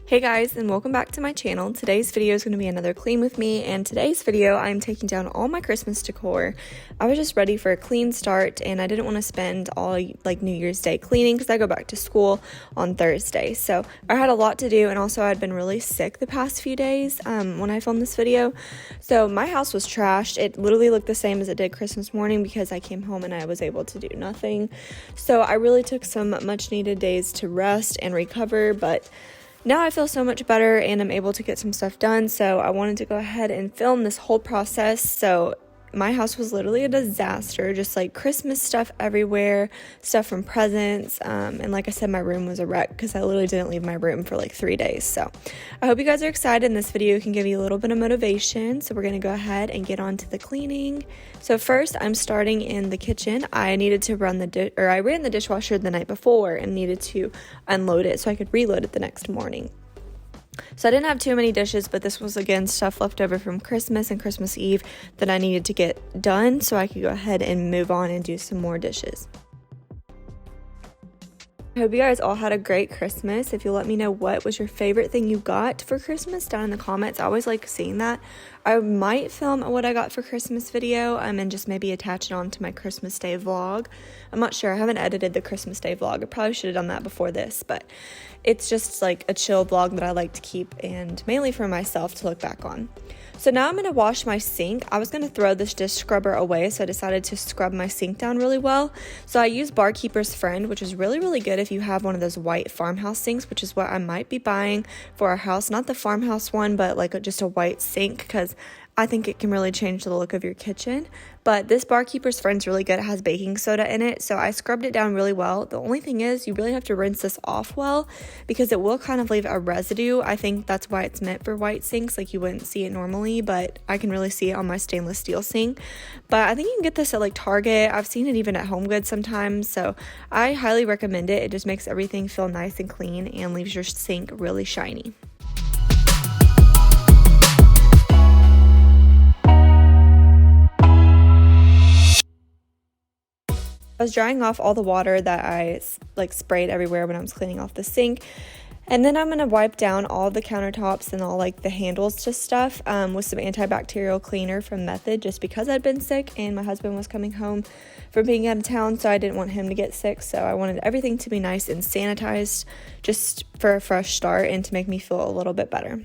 Hey guys, and welcome back to my channel. Today's video is going to be another clean with me, and today's video I'm taking down all my Christmas decor. I was just ready for a clean start, and I didn't want to spend all New Year's Day cleaning because I go back to school on Thursday. So I had a lot to do, and also I'd been really sick the past few days when I filmed this video. So my house was trashed. It literally looked the same as it did Christmas morning because I came home and I was able to do nothing. So I really took some much needed days to rest and recover, but now I feel so much better and I'm able to get some stuff done, so I wanted to go ahead and film this whole process. So my house was literally a disaster, just like Christmas stuff everywhere, stuff from presents, and like I said, my room was a wreck because I literally didn't leave my room for like 3 days. So I hope you guys are excited and this video can give you a little bit of motivation. So we're going to go ahead and get on to the cleaning. So first I'm starting in the kitchen. I needed to run I ran the dishwasher the night before and needed to unload it so I could reload it the next morning. So I didn't have too many dishes, but this was again stuff left over from Christmas and Christmas Eve that I needed to get done so I could go ahead and move on and do some more dishes. I hope you guys all had a great Christmas. If you'll let me know what was your favorite thing you got for Christmas down in the comments. I always like seeing that. I might film what I got for Christmas video and just maybe attach it on to my Christmas Day vlog. I'm not sure. I haven't edited the Christmas Day vlog. I probably should have done that before this, but it's just like a chill vlog that I like to keep and mainly for myself to look back on. So now I'm going to wash my sink. I was going to throw this dish scrubber away, so I decided to scrub my sink down really well. So I use Barkeeper's Friend, which is really, really good if you have one of those white farmhouse sinks, which is what I might be buying for our house. Not the farmhouse one, but like just a white sink, because I think it can really change the look of your kitchen. But this Barkeeper's Friend's really good. It has baking soda in it, so I scrubbed it down really well. The only thing is you really have to rinse this off well because it will kind of leave a residue. I think that's why it's meant for white sinks. Like you wouldn't see it normally, but I can really see it on my stainless steel sink. But I think you can get this at like Target. I've seen it even at Home Goods sometimes, so I highly recommend it. It just makes everything feel nice and clean and leaves your sink really shiny. I was drying off all the water that I sprayed everywhere when I was cleaning off the sink, and then I'm going to wipe down all the countertops and all the handles to stuff with some antibacterial cleaner from Method, just because I'd been sick and my husband was coming home from being out of town, so I didn't want him to get sick. So I wanted everything to be nice and sanitized just for a fresh start and to make me feel a little bit better.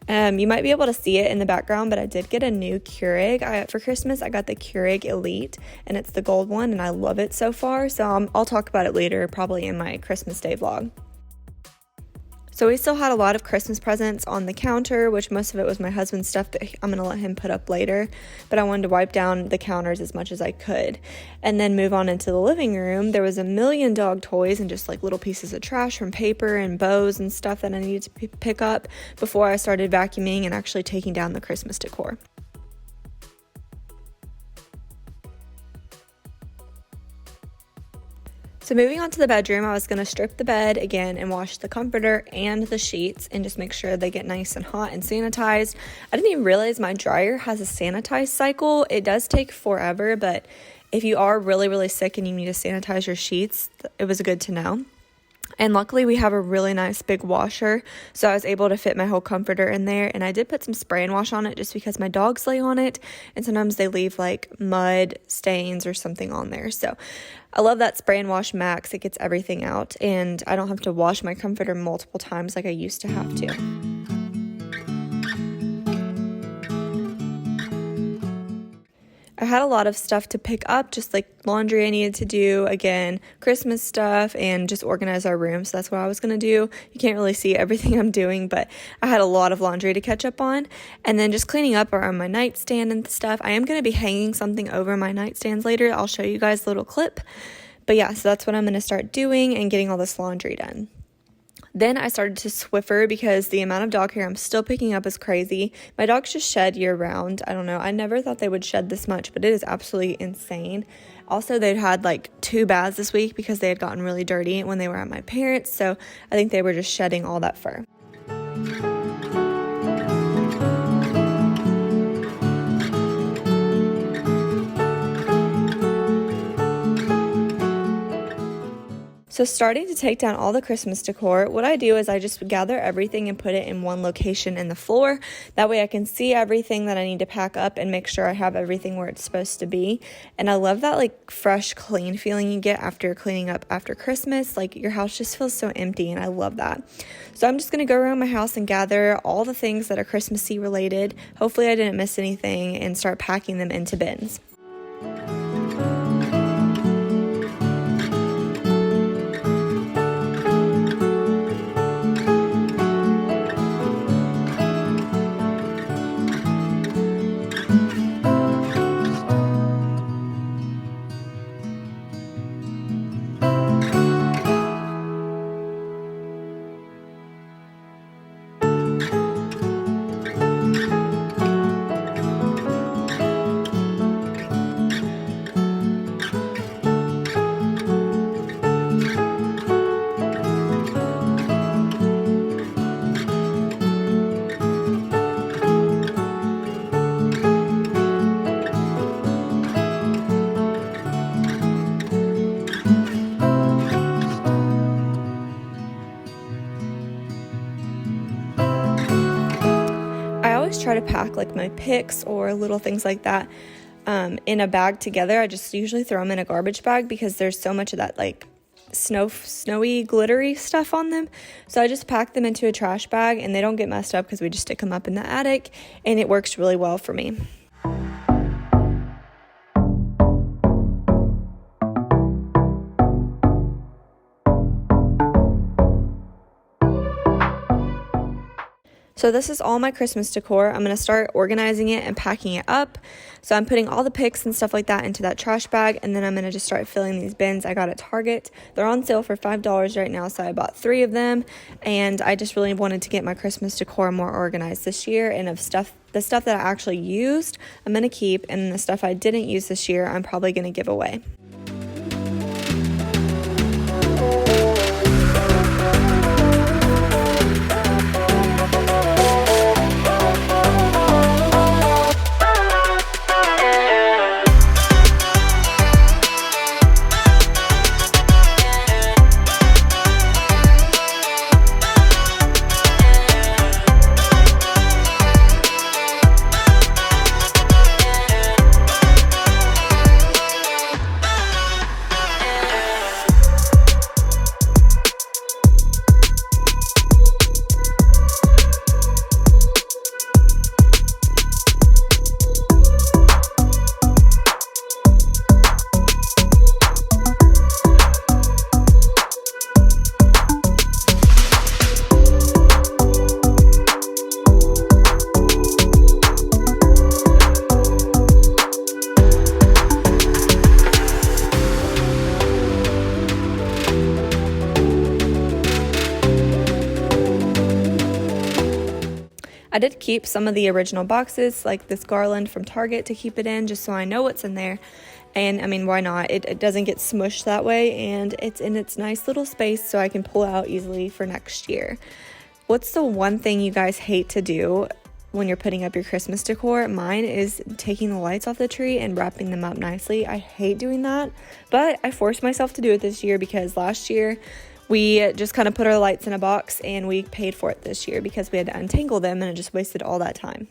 You might be able to see it in the background, but I did get a new Keurig. For Christmas, I got the Keurig Elite, and it's the gold one, and I love it so far. So I'll talk about it later, probably in my Christmas Day vlog. So we still had a lot of Christmas presents on the counter, which most of it was my husband's stuff that I'm going to let him put up later. But I wanted to wipe down the counters as much as I could. And then move on into the living room. There was a million dog toys and just little pieces of trash from paper and bows and stuff that I needed to pick up before I started vacuuming and actually taking down the Christmas decor. So moving on to the bedroom, I was going to strip the bed again and wash the comforter and the sheets and just make sure they get nice and hot and sanitized. I didn't even realize my dryer has a sanitize cycle. It does take forever, but if you are really, really sick and you need to sanitize your sheets, it was good to know. And luckily we have a really nice big washer, so I was able to fit my whole comforter in there. And I did put some spray and wash on it just because my dogs lay on it and sometimes they leave mud stains or something on there. So I love that spray and wash max. It gets everything out and I don't have to wash my comforter multiple times like I used to have to. I had a lot of stuff to pick up, just laundry I needed to do, again, Christmas stuff, and just organize our room. So that's what I was going to do. You can't really see everything I'm doing, but I had a lot of laundry to catch up on. And then just cleaning up around my nightstand and stuff. I am going to be hanging something over my nightstands later. I'll show you guys a little clip. But yeah, so that's what I'm going to start doing and getting all this laundry done. Then I started to Swiffer because the amount of dog hair I'm still picking up is crazy. My dogs just shed year round. I don't know. I never thought they would shed this much, but it is absolutely insane. Also, they'd had 2 baths this week because they had gotten really dirty when they were at my parents'. So I think they were just shedding all that fur. So starting to take down all the Christmas decor, what I do is I just gather everything and put it in one location in the floor. That way I can see everything that I need to pack up and make sure I have everything where it's supposed to be. And I love that like fresh, clean feeling you get after cleaning up after Christmas. Like your house just feels so empty, and I love that. So I'm just going to go around my house and gather all the things that are Christmassy related. Hopefully I didn't miss anything, and start packing them into bins. Try to pack like my picks or little things like that in a bag together. I just usually throw them in a garbage bag because there's so much of that like snowy glittery stuff on them. So I just pack them into a trash bag, and they don't get messed up because we just stick them up in the attic, and it works really well for me. So this is all my Christmas decor. I'm going to start organizing it and packing it up. So I'm putting all the picks and stuff like that into that trash bag, and then I'm going to just start filling these bins I got at Target. They're on sale for $5 right now, so I bought 3 of them, and I just really wanted to get my Christmas decor more organized this year. And the stuff that I actually used, I'm going to keep, and the stuff I didn't use this year, I'm probably going to give away. I did keep some of the original boxes, like this garland from Target, to keep it in, just so I know what's in there. And I mean, why not? It doesn't get smushed that way, and it's in its nice little space so I can pull out easily for next year. What's the one thing you guys hate to do when you're putting up your Christmas decor? Mine is taking the lights off the tree and wrapping them up nicely. I hate doing that, but I forced myself to do it this year because last year we just kind of put our lights in a box and we paid for it this year because we had to untangle them, and it just wasted all that time.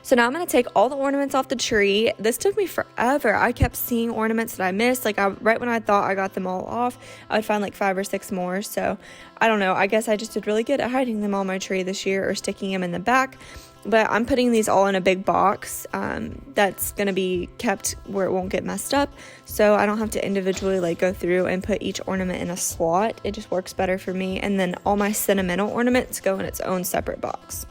So now I'm going to take all the ornaments off the tree. This took me forever. I kept seeing ornaments that I missed. Like right when I thought I got them all off, I would find like 5 or 6 more. So I don't know. I guess I just did really good at hiding them on my tree this year or sticking them in the back. But I'm putting these all in a big box that's going to be kept where it won't get messed up. So I don't have to individually like go through and put each ornament in a slot. It just works better for me. And then all my sentimental ornaments go in its own separate box.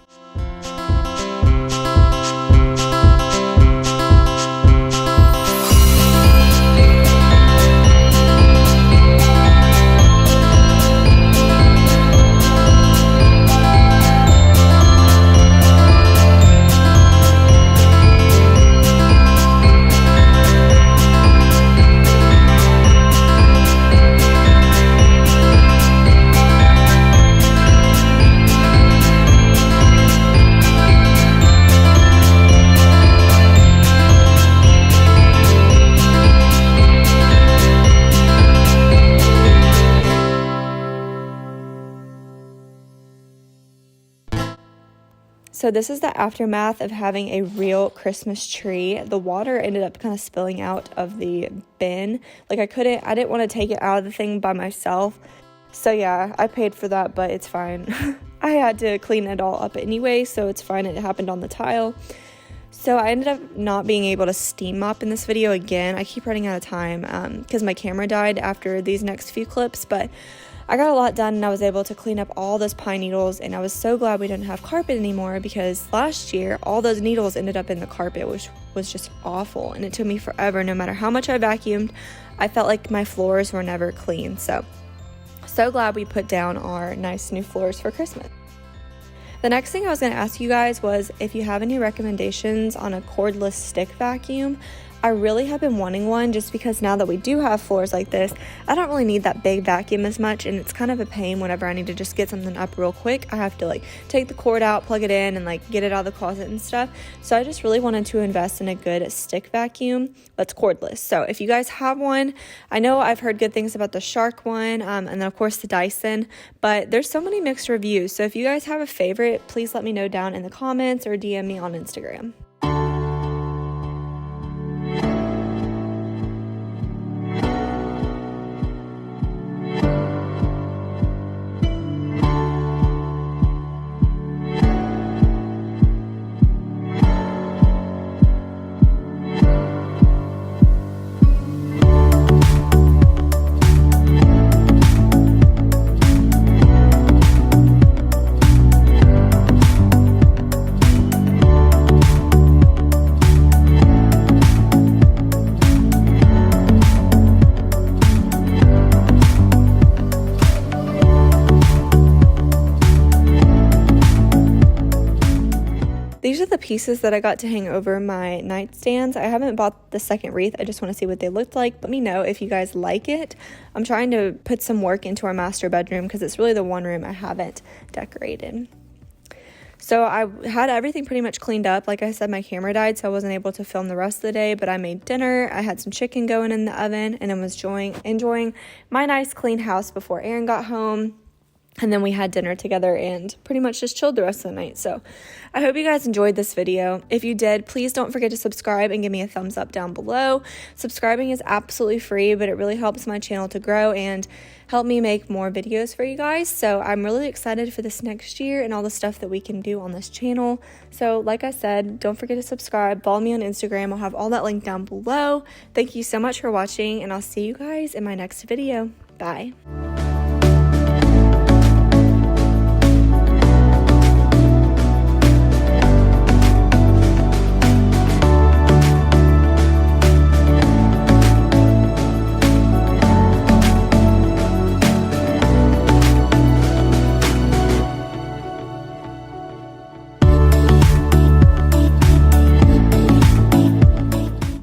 So this is the aftermath of having a real Christmas tree. The water ended up kind of spilling out of the bin. Like I didn't want to take it out of the thing by myself. So yeah, I paid for that, but it's fine. I had to clean it all up anyway, so it's fine. It happened on the tile. So I ended up not being able to steam mop in this video again. I keep running out of time because my camera died after these next few clips, but I got a lot done and I was able to clean up all those pine needles, and I was so glad we didn't have carpet anymore because last year all those needles ended up in the carpet, which was just awful, and it took me forever. No matter how much I vacuumed, I felt like my floors were never clean. So glad we put down our nice new floors for Christmas. The next thing I was going to ask you guys was if you have any recommendations on a cordless stick vacuum. I really have been wanting one just because now that we do have floors like this, I don't really need that big vacuum as much, and it's kind of a pain whenever I need to just get something up real quick. I have to like take the cord out, plug it in, and like get it out of the closet and stuff. So I just really wanted to invest in a good stick vacuum that's cordless. So if you guys have one, I know I've heard good things about the Shark one, and then of course the Dyson, but there's so many mixed reviews. So if you guys have a favorite, please let me know down in the comments or DM me on Instagram. These are the pieces that I got to hang over my nightstands. I haven't bought the second wreath. I just want to see what they looked like. Let me know if you guys like it. I'm trying to put some work into our master bedroom because it's really the one room I haven't decorated. So I had everything pretty much cleaned up. Like I said, my camera died, so I wasn't able to film the rest of the day, but I made dinner. I had some chicken going in the oven, and I was enjoying my nice clean house before Aaron got home. And then we had dinner together and pretty much just chilled the rest of the night. So I hope you guys enjoyed this video. If you did, please don't forget to subscribe and give me a thumbs up down below. Subscribing is absolutely free, but it really helps my channel to grow and help me make more videos for you guys. So I'm really excited for this next year and all the stuff that we can do on this channel. So like I said, don't forget to subscribe. Follow me on Instagram. I'll have all that linked down below. Thank you so much for watching, and I'll see you guys in my next video. Bye.